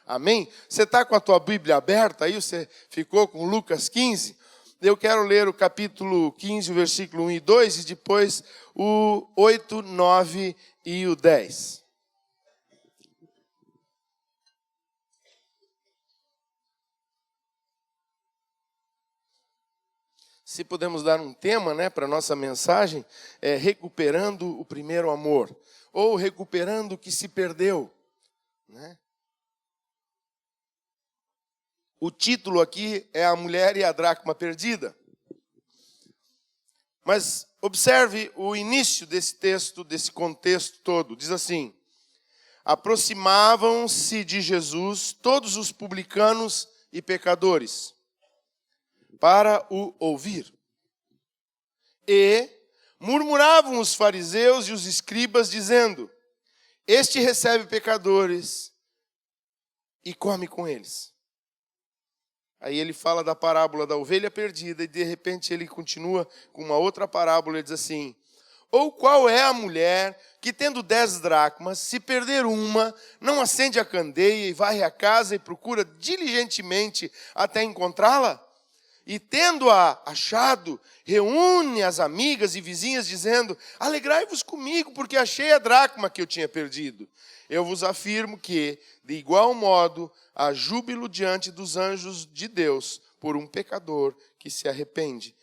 Amém? Você está com a tua Bíblia aberta aí? Você ficou com Lucas 15? Eu quero ler o capítulo 15, o versículo 1 e 2, e depois o 8, 9 e o 10. Se podemos dar um tema, para a nossa mensagem, é recuperando o primeiro amor, ou recuperando o que se perdeu. Né? O título aqui é A Mulher e a Dracma Perdida. Mas observe o início desse texto, desse contexto todo. Diz assim: aproximavam-se de Jesus todos os publicanos e pecadores para o ouvir. E murmuravam os fariseus e os escribas, dizendo: este recebe pecadores e come com eles. Aí ele fala da parábola da ovelha perdida e de repente ele continua com uma outra parábola. Ele diz assim: ou qual é a mulher que, tendo 10 dracmas, se perder uma, não acende a candeia e varre a casa e procura diligentemente até encontrá-la? E tendo-a achado, reúne as amigas e vizinhas, dizendo: alegrai-vos comigo, porque achei a dracma que eu tinha perdido. Eu vos afirmo que, de igual modo, há júbilo diante dos anjos de Deus por um pecador que se arrepende.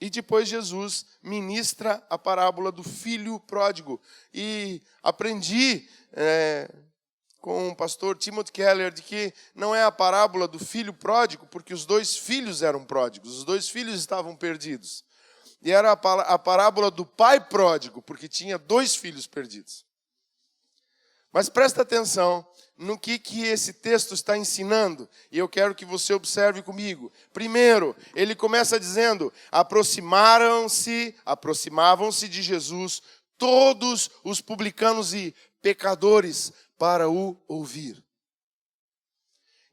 E depois Jesus ministra a parábola do filho pródigo. E aprendi com o pastor Timothy Keller de que não é a parábola do filho pródigo, porque os 2 filhos eram pródigos, os 2 filhos estavam perdidos. E era a parábola do pai pródigo, porque tinha 2 filhos perdidos. Mas presta atenção no que esse texto está ensinando, e eu quero que você observe comigo. Primeiro, ele começa dizendo: aproximavam-se de Jesus todos os publicanos e pecadores para o ouvir.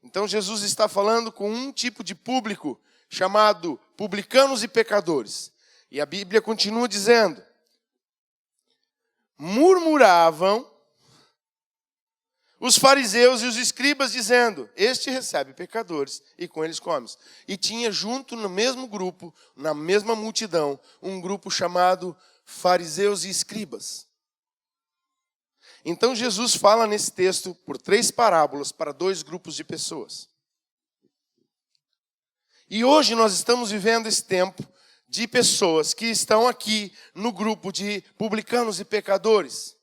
Então Jesus está falando com um tipo de público chamado publicanos e pecadores. E a Bíblia continua dizendo: murmuravam os fariseus e os escribas, dizendo: este recebe pecadores e com eles come. E tinha junto no mesmo grupo, na mesma multidão, um grupo chamado fariseus e escribas. Então Jesus fala nesse texto por 3 parábolas para 2 grupos de pessoas. E hoje nós estamos vivendo esse tempo de pessoas que estão aqui no grupo de publicanos e pecadores,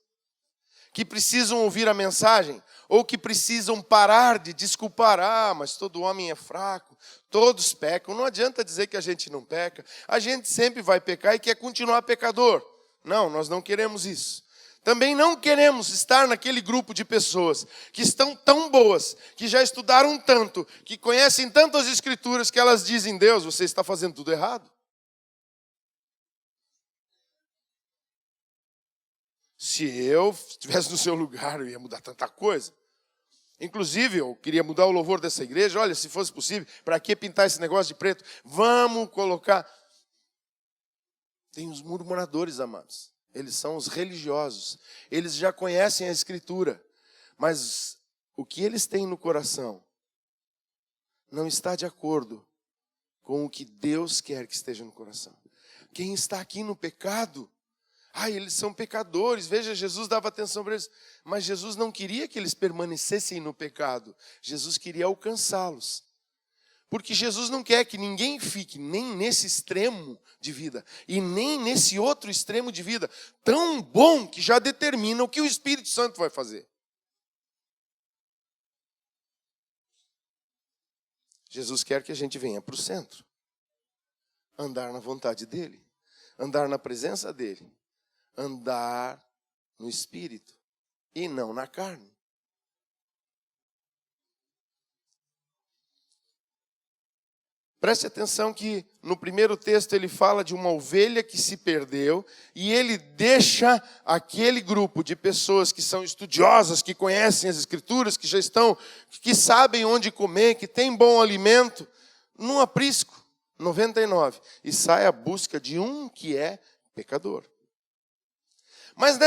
que precisam ouvir a mensagem, ou que precisam parar de desculpar: mas todo homem é fraco, todos pecam. Não adianta dizer que a gente não peca, a gente sempre vai pecar e quer continuar pecador. Não, nós não queremos isso. Também não queremos estar naquele grupo de pessoas que estão tão boas, que já estudaram tanto, que conhecem tanto as Escrituras, que elas dizem: Deus, você está fazendo tudo errado. Se eu estivesse no seu lugar, eu ia mudar tanta coisa. Inclusive, eu queria mudar o louvor dessa igreja. Olha, se fosse possível, para que pintar esse negócio de preto? Vamos colocar... Tem os murmuradores, amados. Eles são os religiosos. Eles já conhecem a Escritura. Mas o que eles têm no coração não está de acordo com o que Deus quer que esteja no coração. Quem está aqui no pecado... eles são pecadores. Veja, Jesus dava atenção para eles. Mas Jesus não queria que eles permanecessem no pecado. Jesus queria alcançá-los. Porque Jesus não quer que ninguém fique nem nesse extremo de vida e nem nesse outro extremo de vida tão bom que já determina o que o Espírito Santo vai fazer. Jesus quer que a gente venha para o centro. Andar na vontade dEle. Andar na presença dEle. Andar no Espírito e não na carne. Preste atenção que no primeiro texto ele fala de uma ovelha que se perdeu e ele deixa aquele grupo de pessoas que são estudiosas, que conhecem as Escrituras, que já estão, que sabem onde comer, que têm bom alimento, num aprisco, 99, e sai à busca de um que é pecador. Mas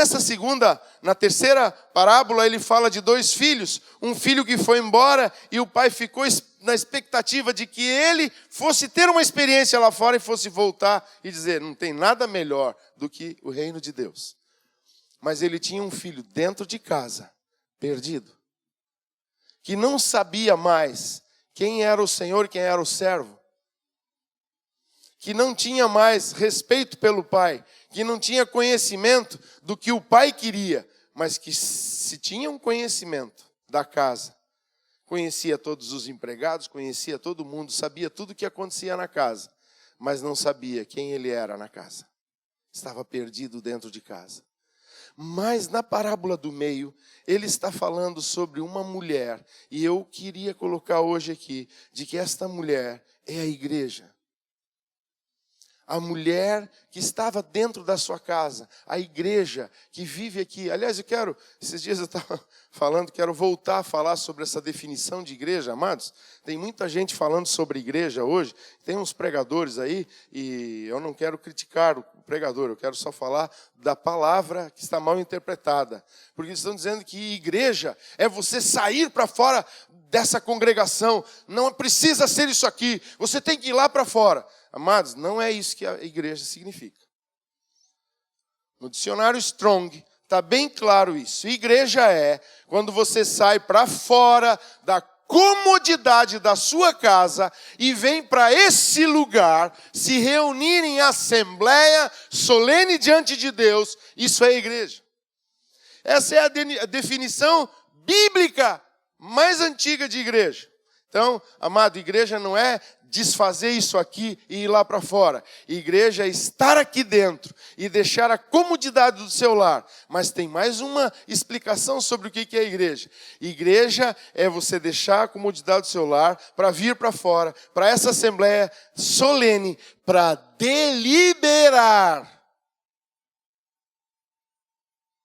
na terceira parábola, ele fala de 2 filhos. Um filho que foi embora e o pai ficou na expectativa de que ele fosse ter uma experiência lá fora e fosse voltar e dizer, não tem nada melhor do que o reino de Deus. Mas ele tinha um filho dentro de casa, perdido, que não sabia mais quem era o Senhor e quem era o servo, que não tinha mais respeito pelo pai, que não tinha conhecimento do que o pai queria, mas que se tinha um conhecimento da casa, conhecia todos os empregados, conhecia todo mundo, sabia tudo o que acontecia na casa, mas não sabia quem ele era na casa. Estava perdido dentro de casa. Mas na parábola do meio, ele está falando sobre uma mulher, e eu queria colocar hoje aqui, de que esta mulher é a igreja. A mulher que estava dentro da sua casa, a igreja que vive aqui. Aliás, esses dias eu estava falando, quero voltar a falar sobre essa definição de igreja, amados. Tem muita gente falando sobre igreja hoje, tem uns pregadores aí, e eu não quero criticar o pregador, eu quero só falar da palavra que está mal interpretada. Porque eles estão dizendo que igreja é você sair para fora dessa congregação, não precisa ser isso aqui, você tem que ir lá para fora. Amados, não é isso que a igreja significa. No dicionário Strong, está bem claro isso. Igreja é quando você sai para fora da comodidade da sua casa e vem para esse lugar se reunir em assembleia solene diante de Deus. Isso é igreja. Essa é a definição bíblica mais antiga de igreja. Então, amado, igreja não é desfazer isso aqui e ir lá para fora. Igreja é estar aqui dentro e deixar a comodidade do seu lar. Mas tem mais uma explicação sobre o que é igreja. Igreja é você deixar a comodidade do seu lar para vir para fora, para essa assembleia solene, para deliberar.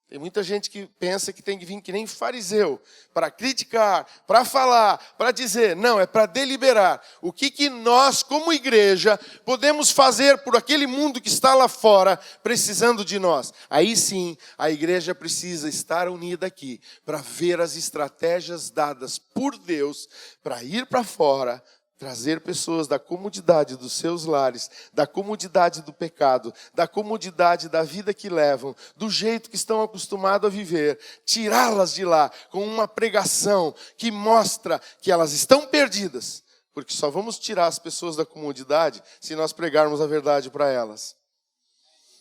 Tem muita gente que pensa que tem que vir que nem fariseu, para criticar, para falar, para dizer. Não, é para deliberar. O que nós, como igreja, podemos fazer por aquele mundo que está lá fora, precisando de nós. Aí sim, a igreja precisa estar unida aqui, para ver as estratégias dadas por Deus, para ir para fora, trazer pessoas da comodidade dos seus lares, da comodidade do pecado, da comodidade da vida que levam, do jeito que estão acostumados a viver, tirá-las de lá com uma pregação que mostra que elas estão perdidas, porque só vamos tirar as pessoas da comodidade se nós pregarmos a verdade para elas.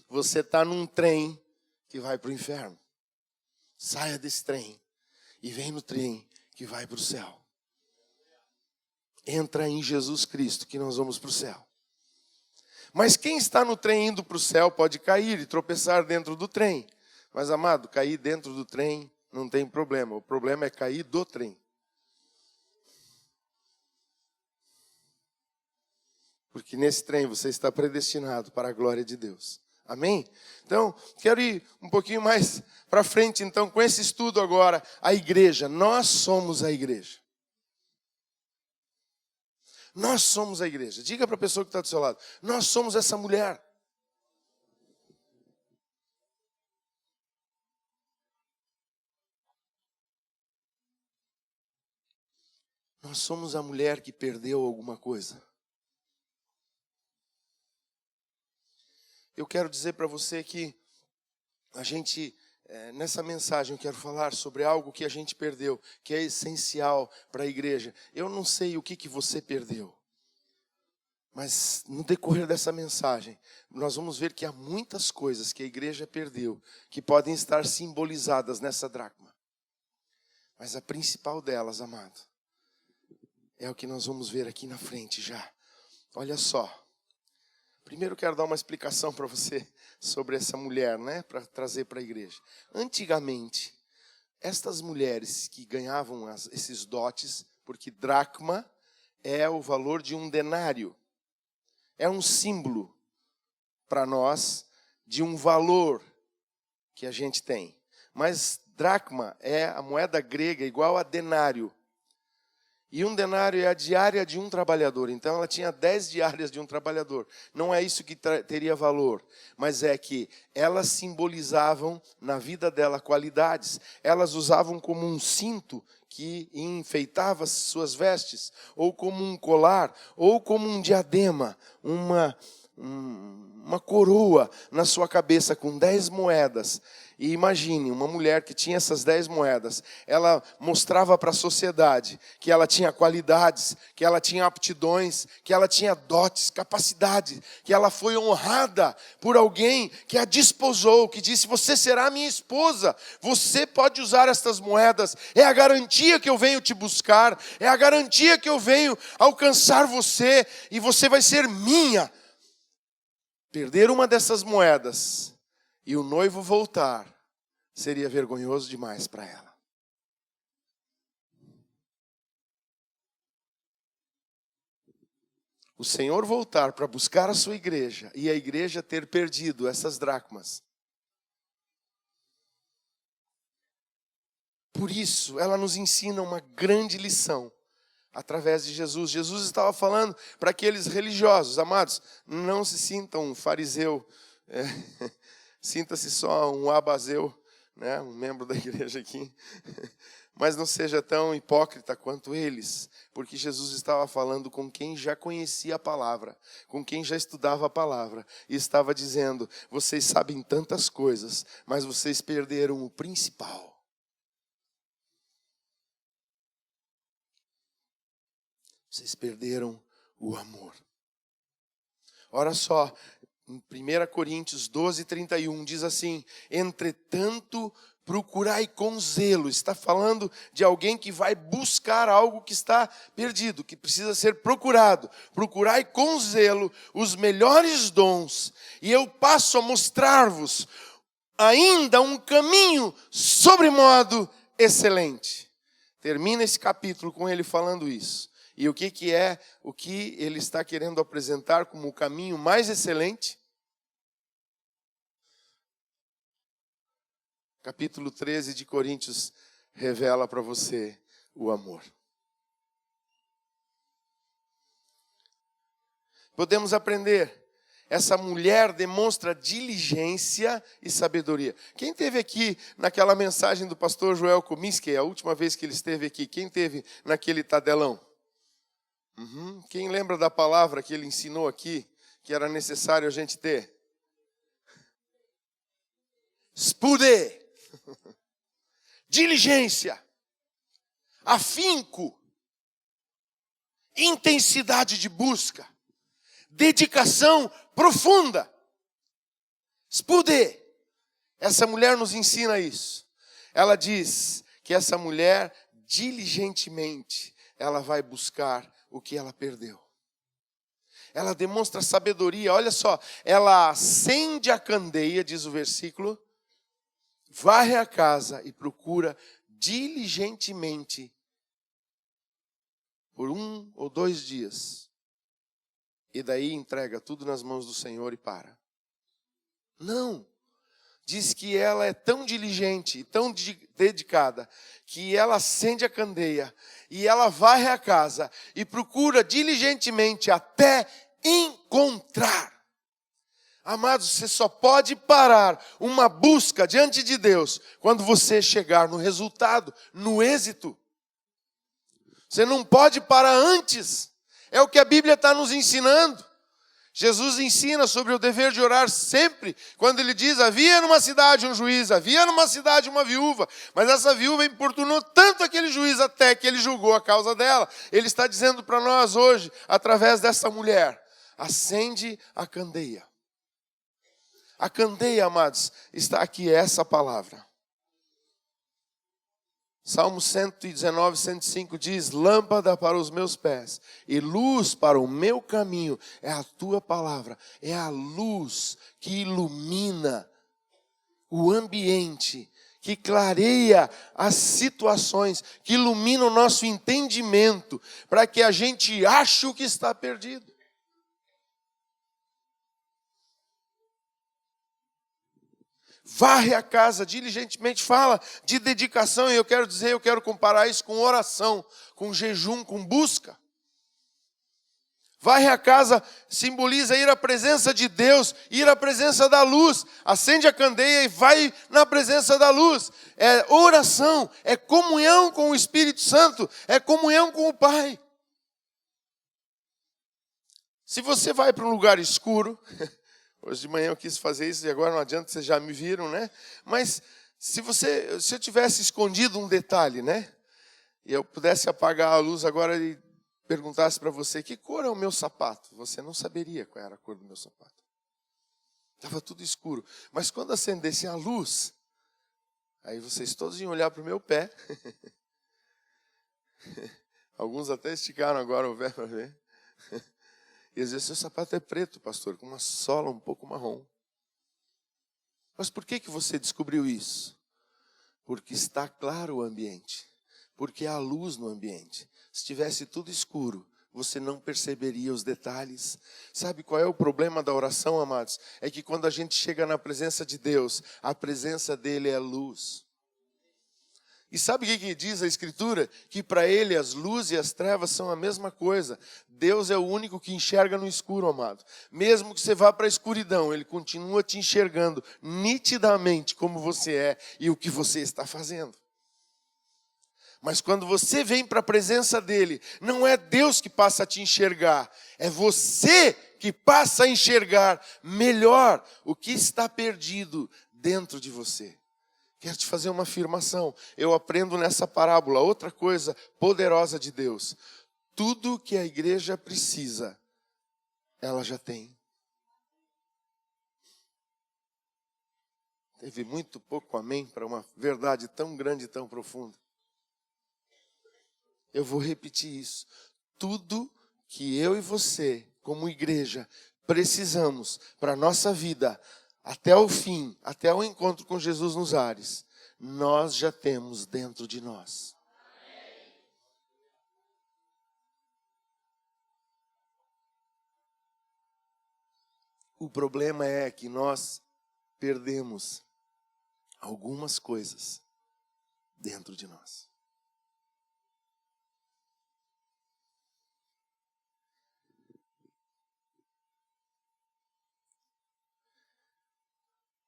Você está num trem que vai para o inferno. Saia desse trem e vem no trem que vai para o céu. Entra em Jesus Cristo, que nós vamos para o céu. Mas quem está no trem indo para o céu pode cair e tropeçar dentro do trem. Mas, amado, cair dentro do trem não tem problema. O problema é cair do trem. Porque nesse trem você está predestinado para a glória de Deus. Amém? Então, quero ir um pouquinho mais para frente, então, com esse estudo agora. A igreja, nós somos a igreja. Nós somos a igreja. Diga para a pessoa que está do seu lado. Nós somos essa mulher. Nós somos a mulher que perdeu alguma coisa. Eu quero dizer para você que nessa mensagem eu quero falar sobre algo que a gente perdeu, que é essencial para a igreja. Eu não sei o que você perdeu, mas no decorrer dessa mensagem, nós vamos ver que há muitas coisas que a igreja perdeu, que podem estar simbolizadas nessa dracma. Mas a principal delas, amado, é o que nós vamos ver aqui na frente já. Olha só. Primeiro eu quero dar uma explicação para você sobre essa mulher, né? Para trazer para a igreja. Antigamente, estas mulheres que ganhavam esses dotes, porque dracma é o valor de um denário. É um símbolo para nós de um valor que a gente tem. Mas dracma é a moeda grega igual a denário. E 1 denário é a diária de um trabalhador. Então ela tinha 10 diárias de um trabalhador. Não é isso que teria valor, mas é que elas simbolizavam na vida dela qualidades. Elas usavam como um cinto que enfeitava suas vestes, ou como um colar, ou como um diadema, uma coroa na sua cabeça com 10 moedas. E imagine, uma mulher que tinha essas 10 moedas, ela mostrava para a sociedade que ela tinha qualidades, que ela tinha aptidões, que ela tinha dotes, capacidade, que ela foi honrada por alguém que a desposou, que disse: você será minha esposa, você pode usar estas moedas, é a garantia que eu venho te buscar, é a garantia que eu venho alcançar você, e você vai ser minha. Perder uma dessas moedas e o noivo voltar seria vergonhoso demais para ela. O Senhor voltar para buscar a sua igreja e a igreja ter perdido essas dracmas. Por isso, ela nos ensina uma grande lição. Através de Jesus. Jesus estava falando para aqueles religiosos. Amados, não se sintam um fariseu, sinta-se só um abazeu, né? Um membro da igreja aqui. Mas não seja tão hipócrita quanto eles, porque Jesus estava falando com quem já conhecia a palavra, com quem já estudava a palavra, e estava dizendo: vocês sabem tantas coisas, mas vocês perderam o principal. Vocês perderam o amor. Olha só, em 1 Coríntios 12:31 diz assim: entretanto, procurai com zelo. Está falando de alguém que vai buscar algo que está perdido, que precisa ser procurado. Procurai com zelo os melhores dons, e eu passo a mostrar-vos ainda um caminho sobremodo excelente. Termina esse capítulo com ele falando isso. E o que ele está querendo apresentar como o caminho mais excelente? Capítulo 13 de Coríntios revela para você o amor. Podemos aprender. Essa mulher demonstra diligência e sabedoria. Quem esteve aqui naquela mensagem do pastor Joel Kominski, a última vez que ele esteve aqui? Quem esteve naquele tadelão? Quem lembra da palavra que ele ensinou aqui, que era necessário a gente ter? Spude, diligência, afinco, intensidade de busca, dedicação profunda. Spude, essa mulher nos ensina isso. Ela diz que essa mulher, diligentemente, ela vai buscar o que ela perdeu. Ela demonstra sabedoria, olha só, ela acende a candeia, diz o versículo, varre a casa e procura diligentemente por 1 ou 2 dias. E daí entrega tudo nas mãos do Senhor e para. Não. Diz que ela é tão diligente e tão dedicada que ela acende a candeia e ela varre a casa e procura diligentemente até encontrar. Amados, você só pode parar uma busca diante de Deus quando você chegar no resultado, no êxito. Você não pode parar antes. É o que a Bíblia está nos ensinando. Jesus ensina sobre o dever de orar sempre, quando ele diz: havia numa cidade um juiz, havia numa cidade uma viúva, mas essa viúva importunou tanto aquele juiz até que ele julgou a causa dela. Ele está dizendo para nós hoje, através dessa mulher: acende a candeia. A candeia, amados, está aqui, é essa palavra. Salmo 119, 105 diz: lâmpada para os meus pés e luz para o meu caminho é a tua palavra. É a luz que ilumina o ambiente, que clareia as situações, que ilumina o nosso entendimento, para que a gente ache o que está perdido. varre a casa diligentemente, fala de dedicação, e eu quero comparar isso com oração, com jejum, com busca. Varre a casa simboliza ir à presença de Deus, ir à presença da luz. Acende a candeia e vai na presença da luz. É oração, é comunhão com o Espírito Santo, é comunhão com o Pai. Se você vai para um lugar escuro, hoje de manhã eu quis fazer isso e agora não adianta, vocês já me viram, né? Mas se eu tivesse escondido um detalhe, né? E eu pudesse apagar a luz agora e perguntasse para você, que cor é o meu sapato? Você não saberia qual era a cor do meu sapato. Estava tudo escuro. Mas quando acendesse a luz, aí vocês todos iam olhar para o meu pé. Alguns até esticaram agora o pé para ver. E às vezes, seu sapato é preto, pastor, com uma sola um pouco marrom. Mas por que você descobriu isso? Porque está claro o ambiente. Porque há luz no ambiente. Se tivesse tudo escuro, você não perceberia os detalhes. Sabe qual é o problema da oração, amados? É que quando a gente chega na presença de Deus, a presença dele é luz. E sabe o que diz a Escritura? Que para ele as luzes e as trevas são a mesma coisa. Deus é o único que enxerga no escuro, amado. Mesmo que você vá para a escuridão, ele continua te enxergando nitidamente como você é e o que você está fazendo. Mas quando você vem para a presença dele, não é Deus que passa a te enxergar, é você que passa a enxergar melhor o que está perdido dentro de você. Quero te fazer uma afirmação. Eu aprendo nessa parábola outra coisa poderosa de Deus. Tudo que a igreja precisa, ela já tem. Teve muito pouco amém para uma verdade tão grande e tão profunda. Eu vou repetir isso. Tudo que eu e você, como igreja, precisamos para a nossa vida, até o fim, até o encontro com Jesus nos ares, nós já temos dentro de nós. O problema é que nós perdemos algumas coisas dentro de nós.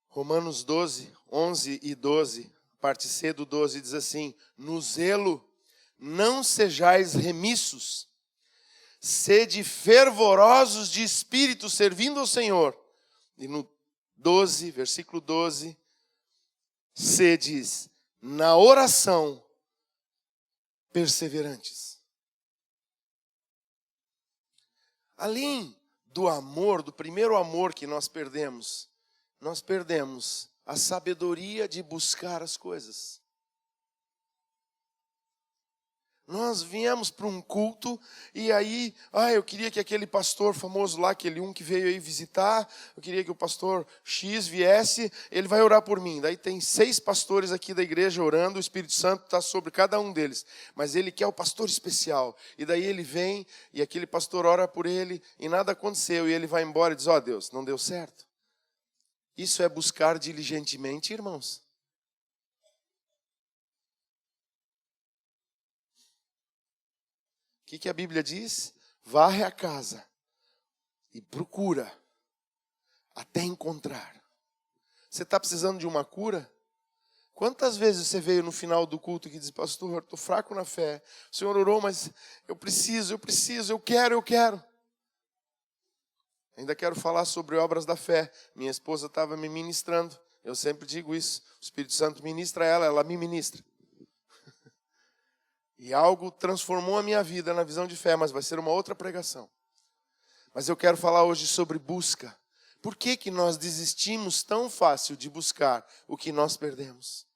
Romanos 12, 11 e 12, parte C do 12, diz assim: no zelo não sejais remissos, sede fervorosos de espírito, servindo ao Senhor. E no 12, versículo 12, C diz: na oração perseverantes. Além do amor, do primeiro amor que nós perdemos a sabedoria de buscar as coisas. Nós viemos para um culto e aí, eu queria que aquele pastor famoso lá, aquele um que veio aí visitar, eu queria que o pastor X viesse, ele vai orar por mim. Daí tem 6 pastores aqui da igreja orando, o Espírito Santo está sobre cada um deles. Mas ele quer o pastor especial. E daí ele vem e aquele pastor ora por ele e nada aconteceu. E ele vai embora e diz, Deus, não deu certo. Isso é buscar diligentemente, irmãos. O que a Bíblia diz? Varre a casa e procura até encontrar. Você está precisando de uma cura? Quantas vezes você veio no final do culto e disse, pastor, estou fraco na fé. O Senhor orou, mas eu preciso, eu quero. Ainda quero falar sobre obras da fé. Minha esposa estava me ministrando. Eu sempre digo isso. O Espírito Santo ministra ela, ela me ministra. E algo transformou a minha vida na visão de fé, mas vai ser uma outra pregação. Mas eu quero falar hoje sobre busca. Por que nós desistimos tão fácil de buscar o que nós perdemos?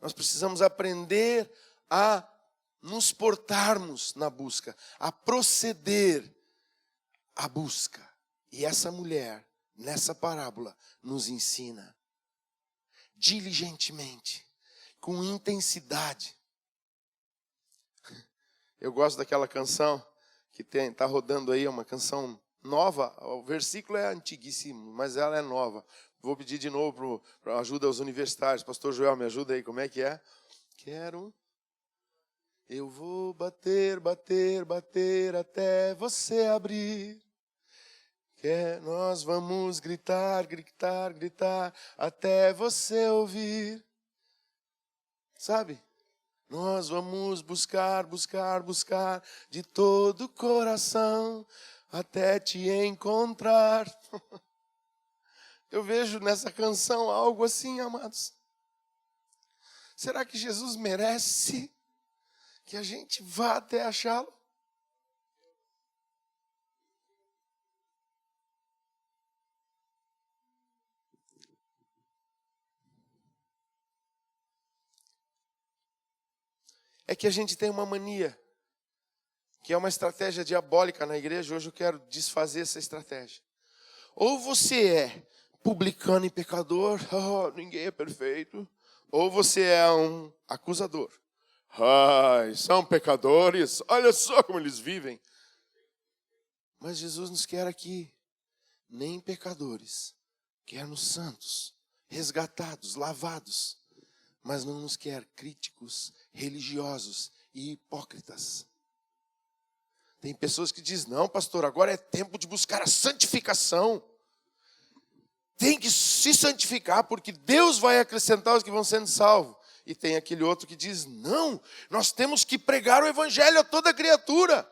Nós precisamos aprender a nos portarmos na busca, a proceder à busca. E essa mulher, nessa parábola, nos ensina diligentemente, com intensidade. Eu gosto daquela canção que está rodando aí, uma canção nova. O versículo é antiguíssimo, mas ela é nova. Vou pedir de novo para ajuda aos universitários. Pastor Joel, me ajuda aí, como é que é? Eu vou bater, bater, bater até você abrir. Nós vamos gritar, gritar, gritar até você ouvir. Sabe? Nós vamos buscar, buscar, buscar de todo o coração até te encontrar. Eu vejo nessa canção algo assim, amados. Será que Jesus merece que a gente vá até achá-lo? É que a gente tem uma mania, que é uma estratégia diabólica na igreja. Hoje eu quero desfazer essa estratégia. Ou você é publicano e pecador, ninguém é perfeito. Ou você é um acusador. Ai, são pecadores, olha só como eles vivem. Mas Jesus nos quer aqui, nem pecadores, quer-nos santos, resgatados, lavados. Mas não nos quer críticos, religiosos e hipócritas. Tem pessoas que dizem, não, pastor, agora é tempo de buscar a santificação. Tem que se santificar, porque Deus vai acrescentar os que vão sendo salvos. E tem aquele outro que diz, não, nós temos que pregar o evangelho a toda criatura.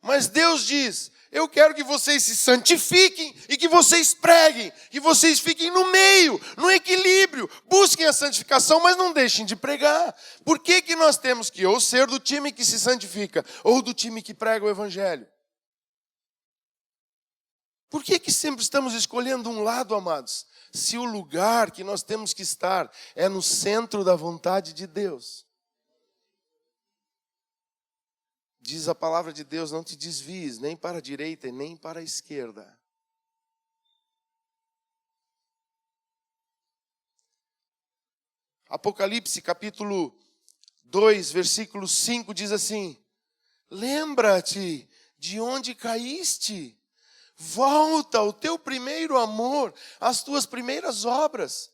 Mas Deus diz, eu quero que vocês se santifiquem e que vocês preguem, que vocês fiquem no meio, no equilíbrio, busquem a santificação, mas não deixem de pregar. Por que nós temos que ou ser do time que se santifica, ou do time que prega o evangelho? Por que sempre estamos escolhendo um lado, amados? Se o lugar que nós temos que estar é no centro da vontade de Deus. Diz a palavra de Deus, não te desvies nem para a direita e nem para a esquerda. Apocalipse capítulo 2, versículo 5 diz assim, lembra-te de onde caíste, volta ao teu primeiro amor, às tuas primeiras obras.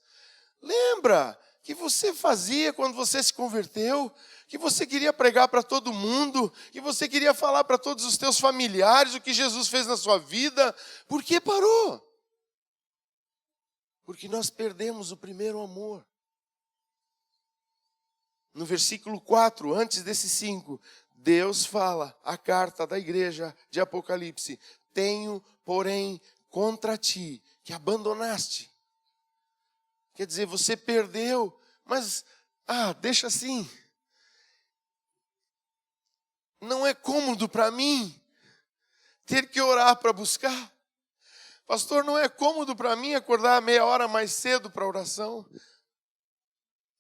Lembra que você fazia quando você se converteu, que você queria pregar para todo mundo, que você queria falar para todos os teus familiares o que Jesus fez na sua vida. Por que parou? Porque nós perdemos o primeiro amor. No versículo 4, antes desse 5, Deus fala, a carta da igreja de Apocalipse, tenho, porém, contra ti, que abandonaste. Quer dizer, você perdeu, mas, deixa assim. Não é cômodo para mim ter que orar para buscar. Pastor, não é cômodo para mim acordar meia hora mais cedo para oração.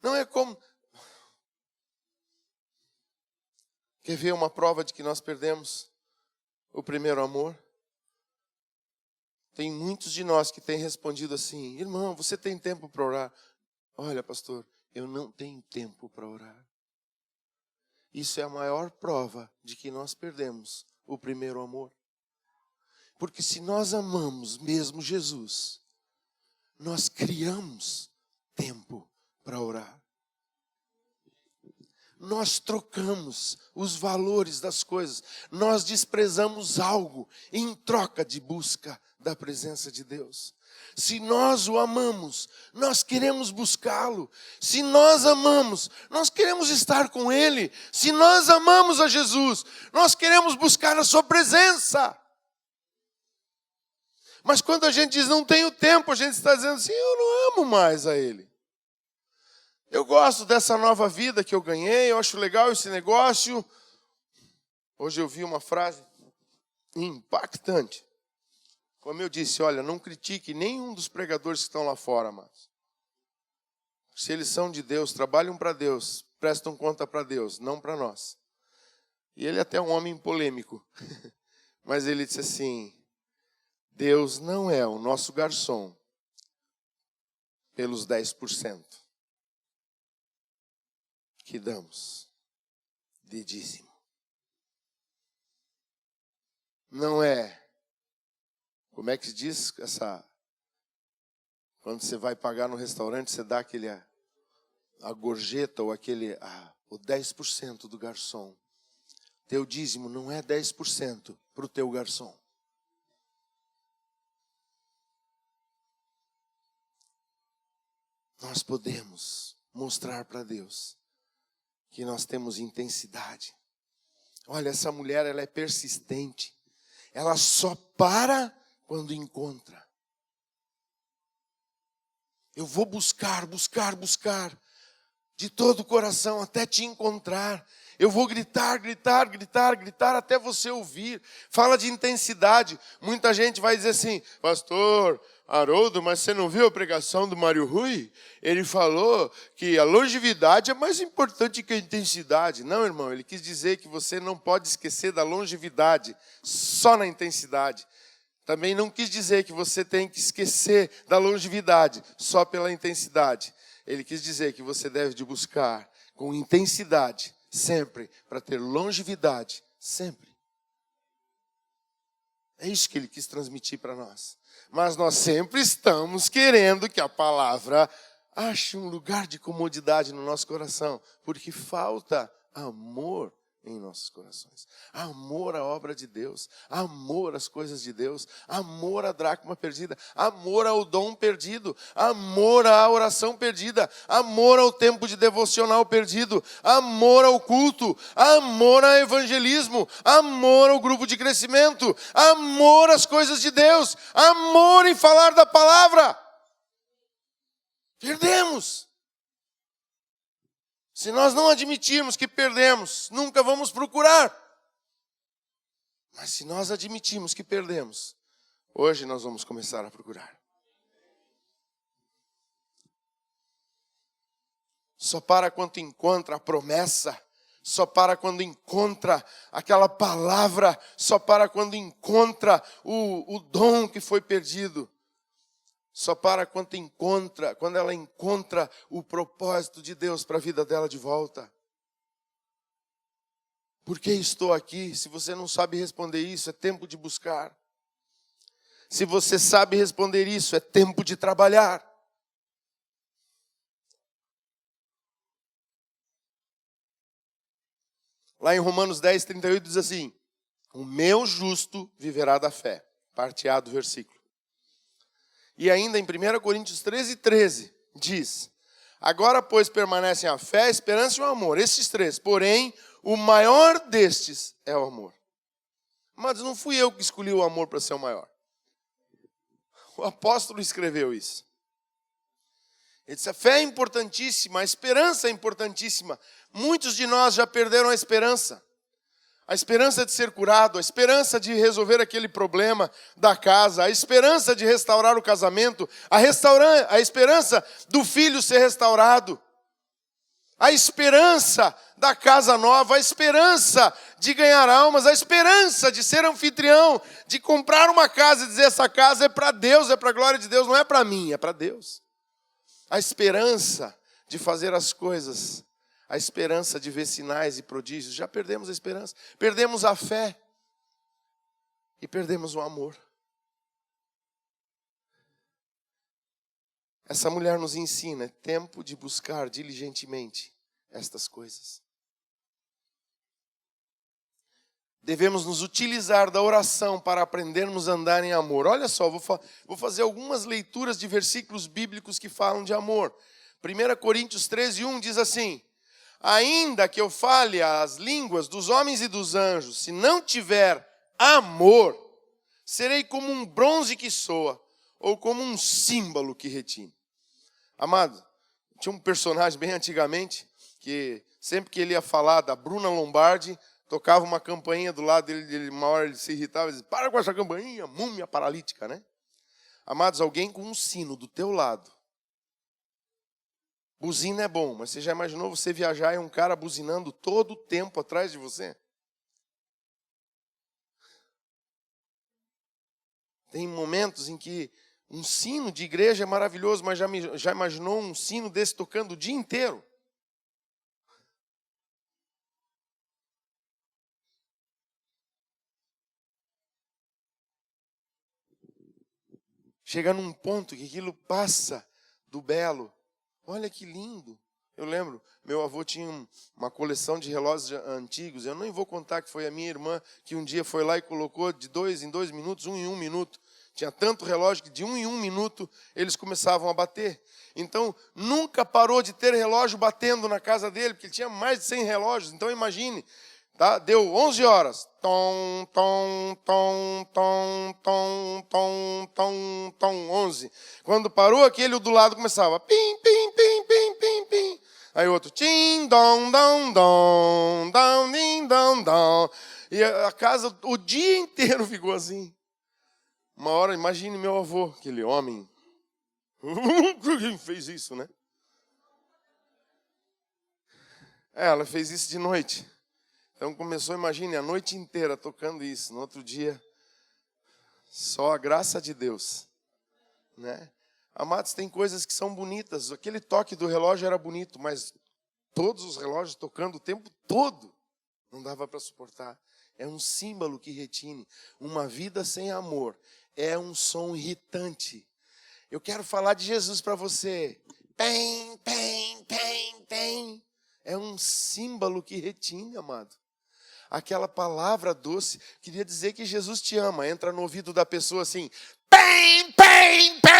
Não é cômodo. Quer ver uma prova de que nós perdemos o primeiro amor? Tem muitos de nós que têm respondido assim, irmão, você tem tempo para orar? Olha, pastor, eu não tenho tempo para orar. Isso é a maior prova de que nós perdemos o primeiro amor. Porque se nós amamos mesmo Jesus, nós criamos tempo para orar. Nós trocamos os valores das coisas. Nós desprezamos algo em troca de busca da presença de Deus. Se nós o amamos, nós queremos buscá-lo. Se nós amamos, nós queremos estar com Ele. Se nós amamos a Jesus, nós queremos buscar a sua presença. Mas quando a gente diz não tenho tempo, a gente está dizendo assim, eu não amo mais a Ele. Eu gosto dessa nova vida que eu ganhei, eu acho legal esse negócio. Hoje eu vi uma frase impactante. Como eu disse, olha, não critique nenhum dos pregadores que estão lá fora, amados. Se eles são de Deus, trabalham para Deus, prestam conta para Deus, não para nós. E ele é até um homem polêmico. Mas ele disse assim, Deus não é o nosso garçom pelos 10% que damos de dízimo. não é, como é que se diz quando você vai pagar no restaurante, você dá a gorjeta ou o 10% do garçom. Teu dízimo não é 10% para o teu garçom. Nós podemos mostrar para Deus que nós temos intensidade. Olha, essa mulher, ela é persistente. Ela só para quando encontra. Eu vou buscar de todo o coração até te encontrar. Eu vou gritar até você ouvir. Fala de intensidade. Muita gente vai dizer assim: pastor Haroldo, mas você não viu a pregação do Mário Rui? Ele falou que a longevidade é mais importante que a intensidade. Não, irmão, ele quis dizer que você não pode esquecer da longevidade só na intensidade. Também não quis dizer que você tem que esquecer da longevidade só pela intensidade. Ele quis dizer que você deve de buscar com intensidade sempre, para ter longevidade sempre. É isso que ele quis transmitir para nós. Mas nós sempre estamos querendo que a palavra ache um lugar de comodidade no nosso coração, porque falta amor em nossos corações. Amor à obra de Deus, amor às coisas de Deus, amor à dracma perdida, amor ao dom perdido, amor à oração perdida, amor ao tempo de devocional perdido, amor ao culto, amor ao evangelismo, amor ao grupo de crescimento, amor às coisas de Deus, amor em falar da palavra. Perdemos. Se nós não admitirmos que perdemos, nunca vamos procurar. Mas se nós admitirmos que perdemos, hoje nós vamos começar a procurar. Só para quando encontra a promessa, só para quando encontra aquela palavra, só para quando encontra o dom que foi perdido. Só para quando ela encontra o propósito de Deus para a vida dela de volta. Por que estou aqui? Se você não sabe responder isso, é tempo de buscar. Se você sabe responder isso, é tempo de trabalhar. Lá em Romanos 10, 38 diz assim: o meu justo viverá da fé. Parte A do versículo. E ainda em 1 Coríntios 13, 13, diz: agora, pois, permanecem a fé, a esperança e o amor. Esses três, porém, o maior destes é o amor. Mas não fui eu que escolhi o amor para ser o maior. O apóstolo escreveu isso. Ele disse: a fé é importantíssima, a esperança é importantíssima. Muitos de nós já perderam a esperança. A esperança de ser curado, a esperança de resolver aquele problema da casa, a esperança de restaurar o casamento, a esperança do filho ser restaurado, a esperança da casa nova, a esperança de ganhar almas, a esperança de ser anfitrião, de comprar uma casa e dizer: essa casa é para Deus, é para a glória de Deus, não é para mim, é para Deus. A esperança de fazer as coisas, a esperança de ver sinais e prodígios. Já perdemos a esperança, perdemos a fé e perdemos o amor. Essa mulher nos ensina: é tempo de buscar diligentemente estas coisas. Devemos nos utilizar da oração para aprendermos a andar em amor. Olha só, vou fazer algumas leituras de versículos bíblicos que falam de amor. 1 Coríntios 13, 1 diz assim: ainda que eu fale as línguas dos homens e dos anjos, se não tiver amor, serei como um bronze que soa, ou como um símbolo que retine. Amado, tinha um personagem bem antigamente, que sempre que ele ia falar da Bruna Lombardi, tocava uma campainha do lado dele, uma hora ele se irritava e dizia: para com essa campainha, múmia paralítica, né? Amados, alguém com um sino do teu lado. Buzina é bom, mas você já imaginou você viajar e um cara buzinando todo o tempo atrás de você? Tem momentos em que um sino de igreja é maravilhoso, mas já imaginou um sino desse tocando o dia inteiro? chega num ponto que aquilo passa do belo. Olha que lindo. Eu lembro, meu avô tinha uma coleção de relógios antigos. Eu nem vou contar que foi a minha irmã que um dia foi lá e colocou de 2 em 2 minutos, 1 em 1 minuto. Tinha tanto relógio que de 1 em 1 minuto eles começavam a bater. Então, nunca parou de ter relógio batendo na casa dele, porque ele tinha mais de 100 relógios. Então, imagine, tá? Deu 11 horas. Tom, tom, tom, tom, tom, tom, tom, tom, 11. Quando parou aquele, o do lado começava pim, pim, pim, pim, pim, pim. Aí outro, tim, dom, dom, dom, dom, din, dom, dom. E a casa o dia inteiro ficou assim. Uma hora, imagine meu avô, aquele homem. Quem fez isso, né? Ela fez isso de noite. Então começou, imagine, a noite inteira tocando isso. No outro dia, só a graça de Deus, né? Amados, tem coisas que são bonitas. Aquele toque do relógio era bonito, mas todos os relógios tocando o tempo todo, não dava para suportar. É um símbolo que retine. Uma vida sem amor é um som irritante. Eu quero falar de Jesus para você. Tem, tem, tem, tem. É um símbolo que retine, amado. Aquela palavra doce, queria dizer que Jesus te ama. Entra no ouvido da pessoa assim, pem, pem, pem.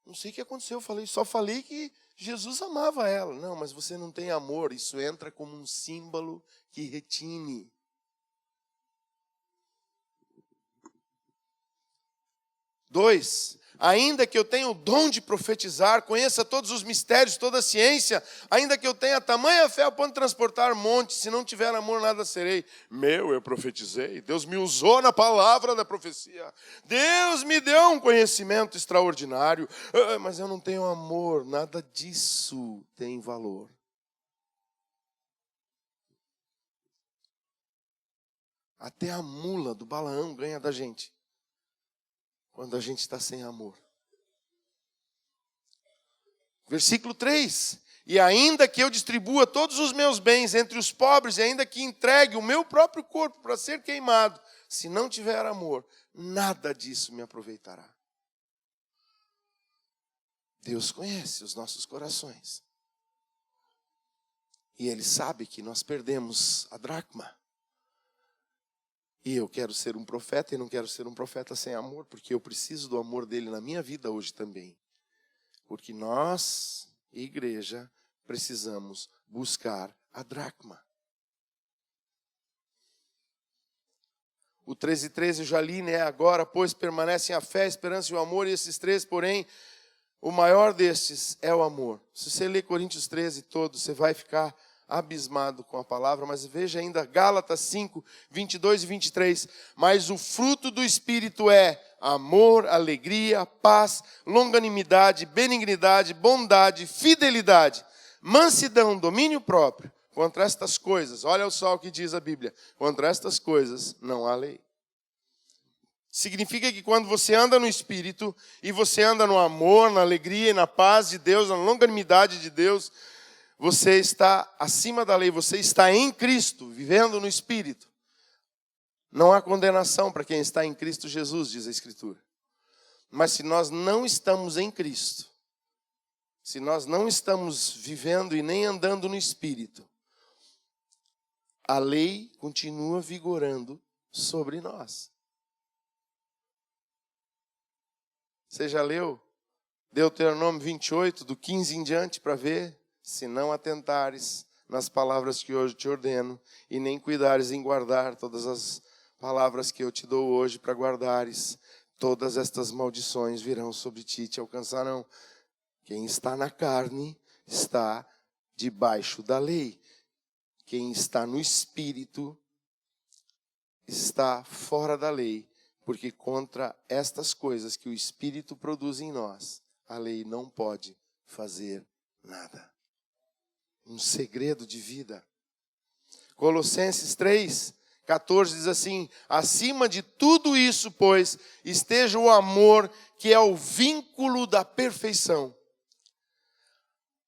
Não sei o que aconteceu, só falei que Jesus amava ela. Não, mas você não tem amor. Isso entra como um símbolo que retine. 2, ainda que eu tenha o dom de profetizar, conheça todos os mistérios, toda a ciência, ainda que eu tenha tamanha fé ao ponto de transportar montes, se não tiver amor, nada serei. Eu profetizei, Deus me usou na palavra da profecia, Deus me deu um conhecimento extraordinário, mas eu não tenho amor, nada disso tem valor. Até a mula do Balaão ganha da gente. Quando a gente está sem amor. Versículo 3. E ainda que eu distribua todos os meus bens entre os pobres, e ainda que entregue o meu próprio corpo para ser queimado, se não tiver amor, nada disso me aproveitará. Deus conhece os nossos corações. E Ele sabe que nós perdemos a dracma. E eu quero ser um profeta e não quero ser um profeta sem amor, porque eu preciso do amor dele na minha vida hoje também. Porque nós, igreja, precisamos buscar a dracma. O 13:13 eu já li, né? Agora, pois, permanecem a fé, a esperança e o amor, e esses 3, porém, o maior destes é o amor. Se você ler Coríntios 13 todo, você vai ficar abismado com a palavra, mas veja ainda Gálatas 5, 22 e 23. Mas o fruto do Espírito é amor, alegria, paz, longanimidade, benignidade, bondade, fidelidade, mansidão, domínio próprio. Contra estas coisas, olha só o que diz a Bíblia, contra estas coisas não há lei. Significa que quando você anda no Espírito, e você anda no amor, na alegria e na paz de Deus, na longanimidade de Deus, você está acima da lei, você está em Cristo, vivendo no Espírito. Não há condenação para quem está em Cristo Jesus, diz a Escritura. Mas se nós não estamos em Cristo, se nós não estamos vivendo e nem andando no Espírito, a lei continua vigorando sobre nós. Você já leu Deuteronômio 28, do 15 em diante, para ver? Se não atentares nas palavras que hoje te ordeno, e nem cuidares em guardar todas as palavras que eu te dou hoje para guardares, todas estas maldições virão sobre ti e te alcançarão. Quem está na carne está debaixo da lei. Quem está no Espírito está fora da lei, porque contra estas coisas que o Espírito produz em nós, a lei não pode fazer nada. Um segredo de vida. Colossenses 3, 14 diz assim: acima de tudo isso, pois, esteja o amor, que é o vínculo da perfeição.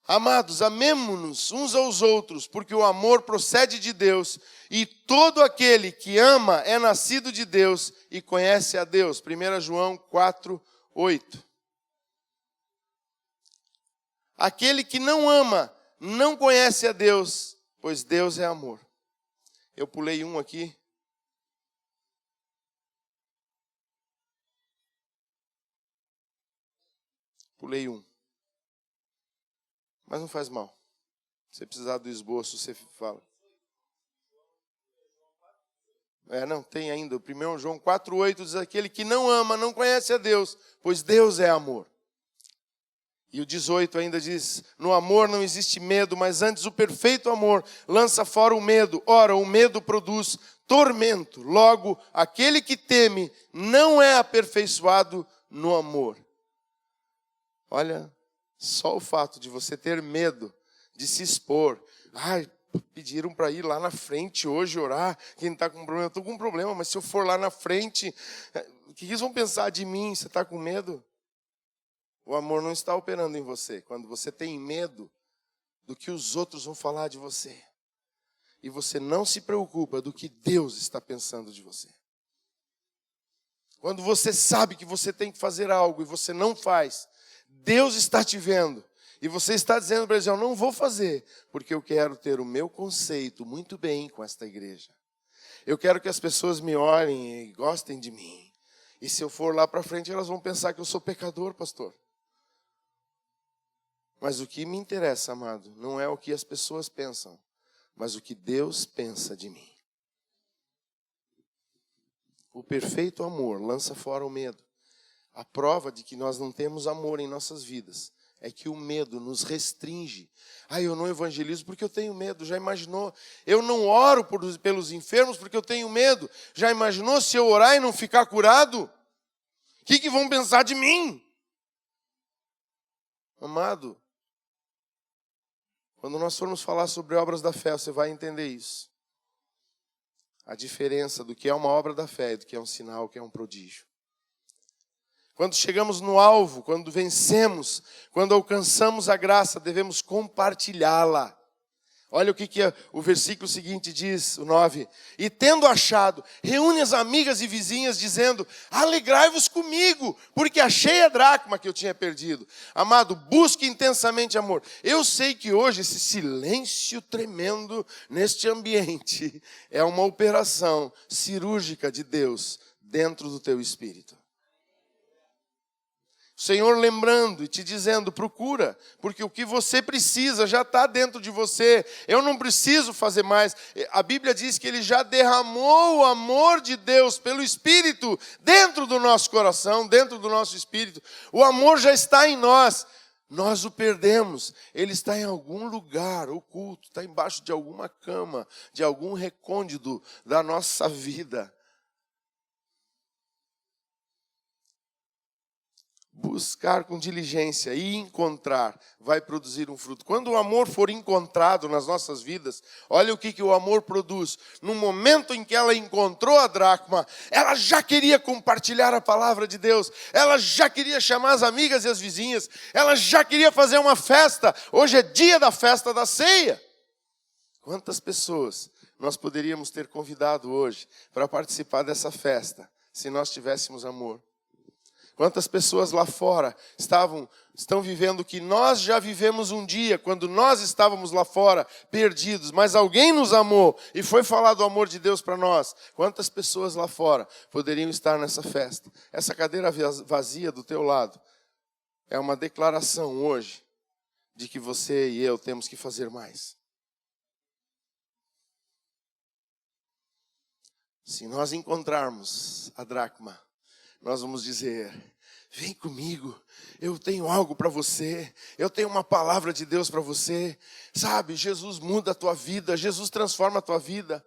Amados, amemo-nos uns aos outros, porque o amor procede de Deus, e todo aquele que ama é nascido de Deus e conhece a Deus. 1 João 4:8. Aquele que não ama não conhece a Deus, pois Deus é amor. Eu pulei um aqui. Pulei um. Mas não faz mal. Se precisar do esboço, você fala. Não, tem ainda. O 1 João 4:8 diz: aquele que não ama não conhece a Deus, pois Deus é amor. E o 18 ainda diz: no amor não existe medo, mas antes o perfeito amor lança fora o medo. Ora, o medo produz tormento. Logo, aquele que teme não é aperfeiçoado no amor. Olha, só o fato de você ter medo de se expor. Ai, pediram para ir lá na frente hoje orar. Quem está com problema? Eu estou com um problema, mas se eu for lá na frente, o que eles vão pensar de mim? Você está com medo? O amor não está operando em você. Quando você tem medo do que os outros vão falar de você. E você não se preocupa do que Deus está pensando de você. Quando você sabe que você tem que fazer algo e você não faz, Deus está te vendo. E você está dizendo para ele: eu não vou fazer, porque eu quero ter o meu conceito muito bem com esta igreja. Eu quero que as pessoas me olhem e gostem de mim. E se eu for lá para frente, elas vão pensar que eu sou pecador, pastor. Mas o que me interessa, amado, não é o que as pessoas pensam, mas o que Deus pensa de mim. O perfeito amor lança fora o medo. A prova de que nós não temos amor em nossas vidas é que o medo nos restringe. Eu não evangelizo porque eu tenho medo. Já imaginou? Eu não oro pelos enfermos porque eu tenho medo. Já imaginou se eu orar e não ficar curado? O que vão pensar de mim? Amado, quando nós formos falar sobre obras da fé, você vai entender isso. A diferença do que é uma obra da fé e do que é um sinal, que é um prodígio. Quando chegamos no alvo, quando vencemos, quando alcançamos a graça, devemos compartilhá-la. Olha o que o versículo seguinte diz, o 9. E tendo achado, reúne as amigas e vizinhas, dizendo: alegrai-vos comigo, porque achei a dracma que eu tinha perdido. Amado, busque intensamente amor. Eu sei que hoje esse silêncio tremendo neste ambiente é uma operação cirúrgica de Deus dentro do teu espírito. O Senhor lembrando e te dizendo: procura, porque o que você precisa já está dentro de você. Eu não preciso fazer mais. A Bíblia diz que Ele já derramou o amor de Deus pelo Espírito dentro do nosso coração, dentro do nosso espírito. O amor já está em nós. Nós o perdemos. Ele está em algum lugar oculto, está embaixo de alguma cama, de algum recôndito da nossa vida. Buscar com diligência e encontrar vai produzir um fruto. Quando o amor for encontrado nas nossas vidas, olha o que o amor produz. No momento em que ela encontrou a dracma, ela já queria compartilhar a palavra de Deus. Ela já queria chamar as amigas e as vizinhas. Ela já queria fazer uma festa. Hoje é dia da festa da ceia. Quantas pessoas nós poderíamos ter convidado hoje para participar dessa festa, se nós tivéssemos amor? Quantas pessoas lá fora estão vivendo o que nós já vivemos um dia, quando nós estávamos lá fora, perdidos, mas alguém nos amou e foi falar do amor de Deus para nós. Quantas pessoas lá fora poderiam estar nessa festa? Essa cadeira vazia do teu lado é uma declaração hoje de que você e eu temos que fazer mais. Se nós encontrarmos a dracma, nós vamos dizer: vem comigo, eu tenho algo para você, eu tenho uma palavra de Deus para você. Sabe, Jesus muda a tua vida, Jesus transforma a tua vida.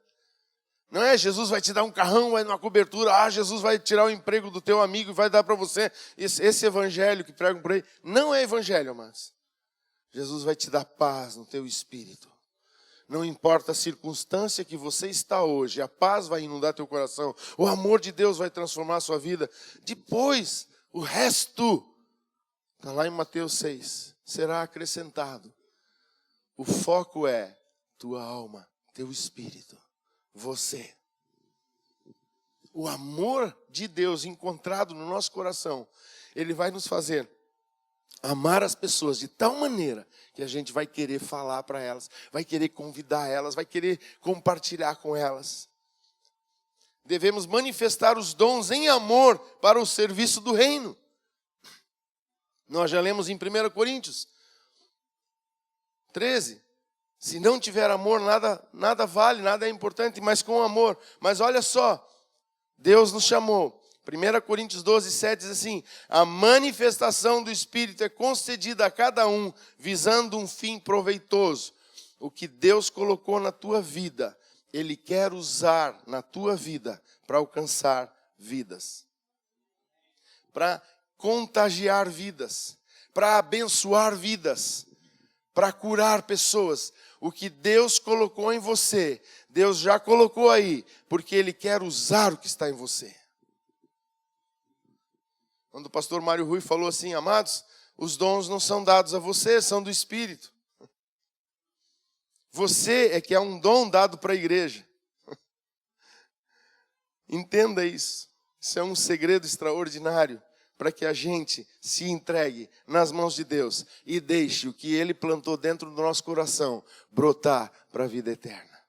Não é Jesus vai te dar um carrão, vai numa cobertura, Jesus vai tirar o emprego do teu amigo e vai dar para você. Esse evangelho que pregam por aí, não é evangelho, mas Jesus vai te dar paz no teu espírito. Não importa a circunstância que você está hoje, a paz vai inundar teu coração, o amor de Deus vai transformar a sua vida. Depois, o resto, está lá em Mateus 6, será acrescentado. O foco é tua alma, teu espírito, você. O amor de Deus encontrado no nosso coração, ele vai nos fazer amar as pessoas de tal maneira que a gente vai querer falar para elas, vai querer convidar elas, vai querer compartilhar com elas. Devemos manifestar os dons em amor para o serviço do reino. Nós já lemos em 1 Coríntios 13. Se não tiver amor, nada vale, nada é importante, mas com amor. Mas olha só, Deus nos chamou. 1 Coríntios 12, 7 diz assim: a manifestação do Espírito é concedida a cada um, visando um fim proveitoso. O que Deus colocou na tua vida, Ele quer usar na tua vida para alcançar vidas. Para contagiar vidas, para abençoar vidas, para curar pessoas. O que Deus colocou em você, Deus já colocou aí, porque Ele quer usar o que está em você. Quando o pastor Mário Rui falou assim: amados, os dons não são dados a você, são do Espírito. Você é que é um dom dado para a igreja. Entenda isso. Isso é um segredo extraordinário para que a gente se entregue nas mãos de Deus e deixe o que Ele plantou dentro do nosso coração brotar para a vida eterna.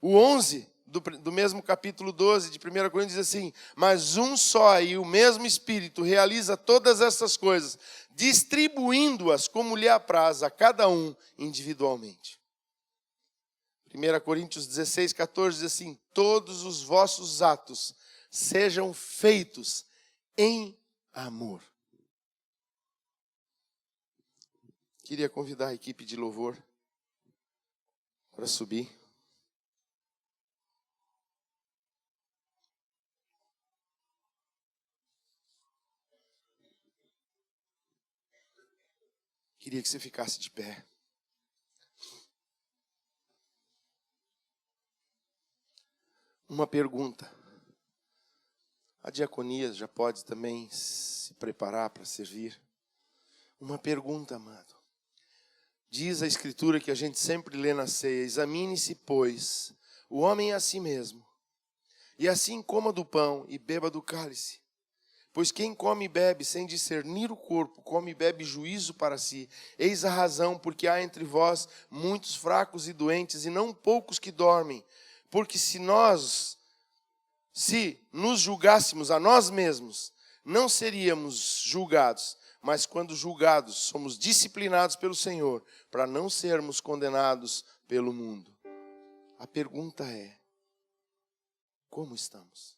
O 11 do mesmo capítulo 12 de 1 Coríntios diz assim: mas um só e o mesmo Espírito realiza todas essas coisas, distribuindo-as como lhe apraz a cada um individualmente. 1 Coríntios 16, 14 diz assim: todos os vossos atos sejam feitos em amor. Queria convidar a equipe de louvor para subir. Queria que você ficasse de pé. Uma pergunta. A diaconia já pode também se preparar para servir. Uma pergunta, amado. Diz a Escritura que a gente sempre lê na ceia: examine-se, pois, o homem a si mesmo, e assim coma do pão e beba do cálice. Pois quem come e bebe sem discernir o corpo, come e bebe juízo para si. Eis a razão, porque há entre vós muitos fracos e doentes, e não poucos que dormem. Porque se nos julgássemos a nós mesmos, não seríamos julgados. Mas quando julgados, somos disciplinados pelo Senhor, para não sermos condenados pelo mundo. A pergunta é: como estamos?